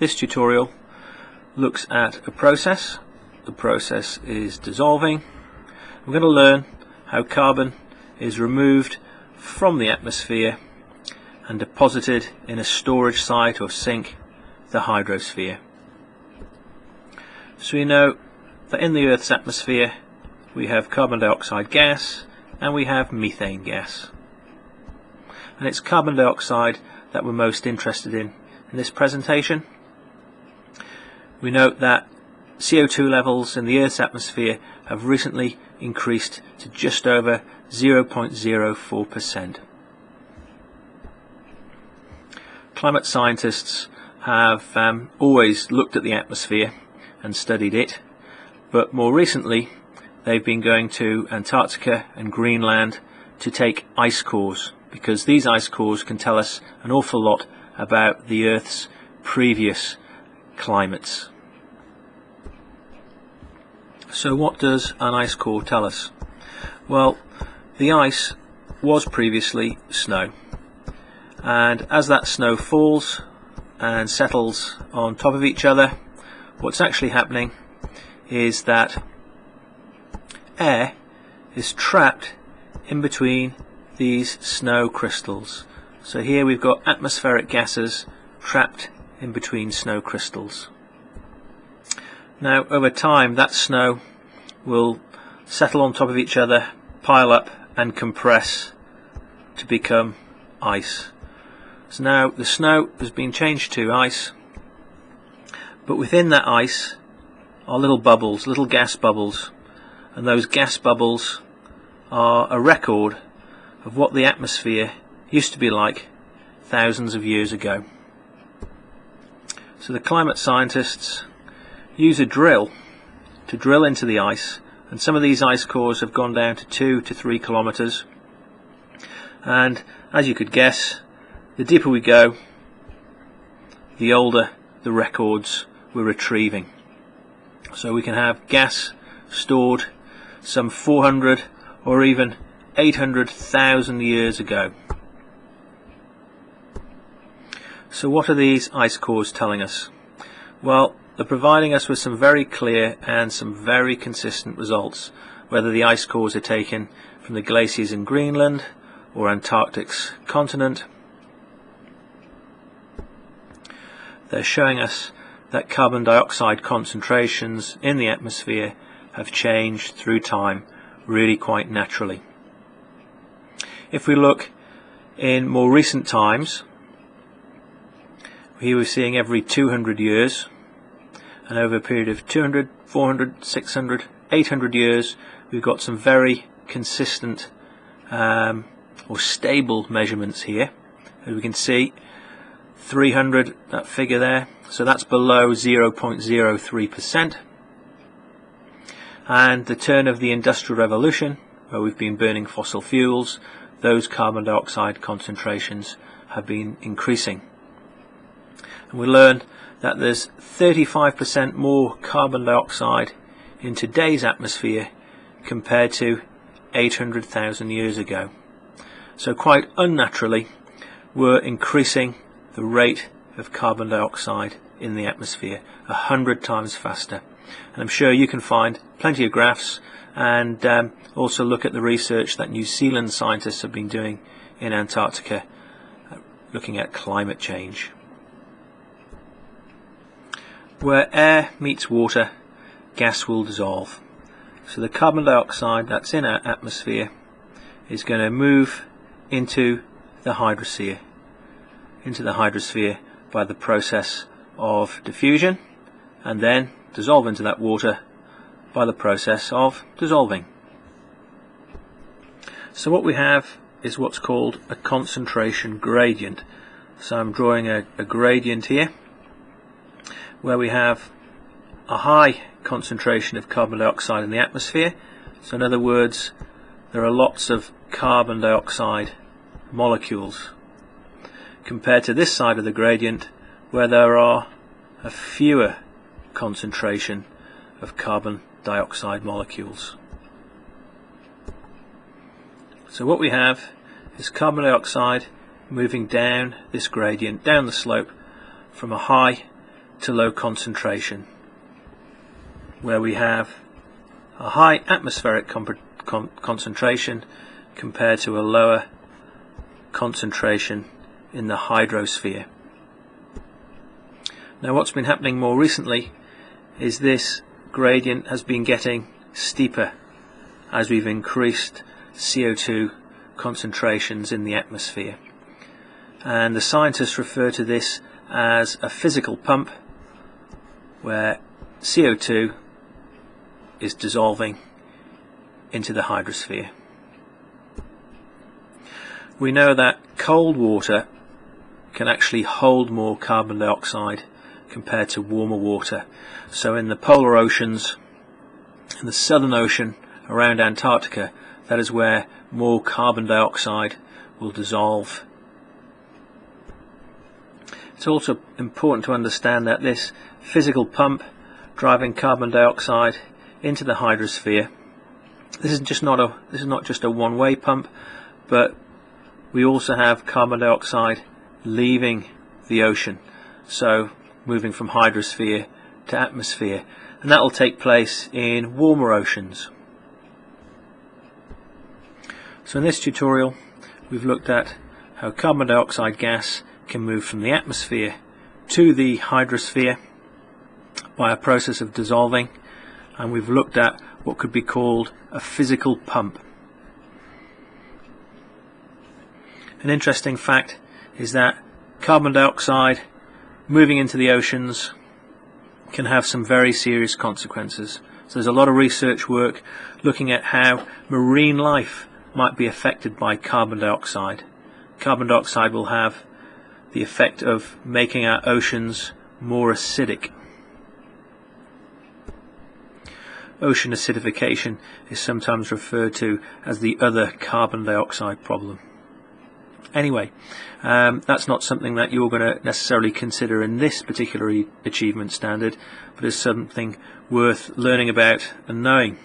This tutorial looks at a process. The process is dissolving. We're going to learn how carbon is removed from the atmosphere and deposited in a storage site or sink, the hydrosphere. So we know that in the Earth's atmosphere we have carbon dioxide gas and we have methane gas. And it's carbon dioxide that we're most interested in this presentation. We note that CO2 levels in the Earth's atmosphere have recently increased to just over 0.04%. Climate scientists have always looked at the atmosphere and studied it, but more recently they've been going to Antarctica and Greenland to take ice cores, because these ice cores can tell us an awful lot about the Earth's previous climates. So what does an ice core tell us? Well, the ice was previously snow, and as that snow falls and settles on top of each other, what's actually happening is that air is trapped in between these snow crystals. So here we've got atmospheric gases trapped in between snow crystals. Now over time that snow will settle on top of each other, pile up and compress to become ice. So now the snow has been changed to ice, but within that ice are little bubbles, little gas bubbles, and those gas bubbles are a record of what the atmosphere used to be like thousands of years ago. So the climate scientists use a drill to drill into the ice, and some of these ice cores have gone down to 2 to 3 kilometers, and as you could guess, the deeper we go, the older the records we're retrieving. So we can have gas stored some 400 or even 800,000 years ago. So what are these ice cores telling us? Well, they're providing us with some very clear and some very consistent results, whether the ice cores are taken from the glaciers in Greenland or Antarctic's continent. They're showing us that carbon dioxide concentrations in the atmosphere have changed through time really quite naturally. If we look in more recent times, here we're seeing every 200 years, and over a period of 200, 400, 600, 800 years we've got some very consistent or stable measurements here. As we can see, 300, that figure there, so that's below 0.03%. And the turn of the Industrial Revolution, where we've been burning fossil fuels, those carbon dioxide concentrations have been increasing. And we learn that there's 35% more carbon dioxide in today's atmosphere compared to 800,000 years ago. So quite unnaturally, we're increasing the rate of carbon dioxide in the atmosphere 100 times faster. And I'm sure you can find plenty of graphs, and also look at the research that New Zealand scientists have been doing in Antarctica, looking at climate change. Where air meets water, gas will dissolve. So the carbon dioxide that's in our atmosphere is going to move into the hydrosphere, by the process of diffusion, and then dissolve into that water by the process of dissolving. So what we have is what's called a concentration gradient. So I'm drawing a gradient here where we have a high concentration of carbon dioxide in the atmosphere. So in other words, there are lots of carbon dioxide molecules, compared to this side of the gradient where there are a fewer concentration of carbon dioxide molecules. So what we have is carbon dioxide moving down this gradient, down the slope, from a high to low concentration, where we have a high atmospheric concentration compared to a lower concentration in the hydrosphere. Now what's been happening more recently is this gradient has been getting steeper as we've increased CO2 concentrations in the atmosphere, and the scientists refer to this as a physical pump, where CO2 is dissolving into the hydrosphere. We know that cold water can actually hold more carbon dioxide compared to warmer water. So in the polar oceans, in the Southern Ocean around Antarctica, that is where more carbon dioxide will dissolve. It's also important to understand that this physical pump driving carbon dioxide into the hydrosphere, this is not just a one-way pump, but we also have carbon dioxide leaving the ocean, so moving from hydrosphere to atmosphere, and that will take place in warmer oceans. So in this tutorial we've looked at how carbon dioxide gas can move from the atmosphere to the hydrosphere by a process of dissolving, and we've looked at what could be called a physical pump. An interesting fact is that carbon dioxide moving into the oceans can have some very serious consequences. So there's a lot of research work looking at how marine life might be affected by carbon dioxide. Carbon dioxide will have the effect of making our oceans more acidic. Ocean acidification is sometimes referred to as the other carbon dioxide problem. Anyway, that's not something that you're going to necessarily consider in this particular achievement standard, but is something worth learning about and knowing.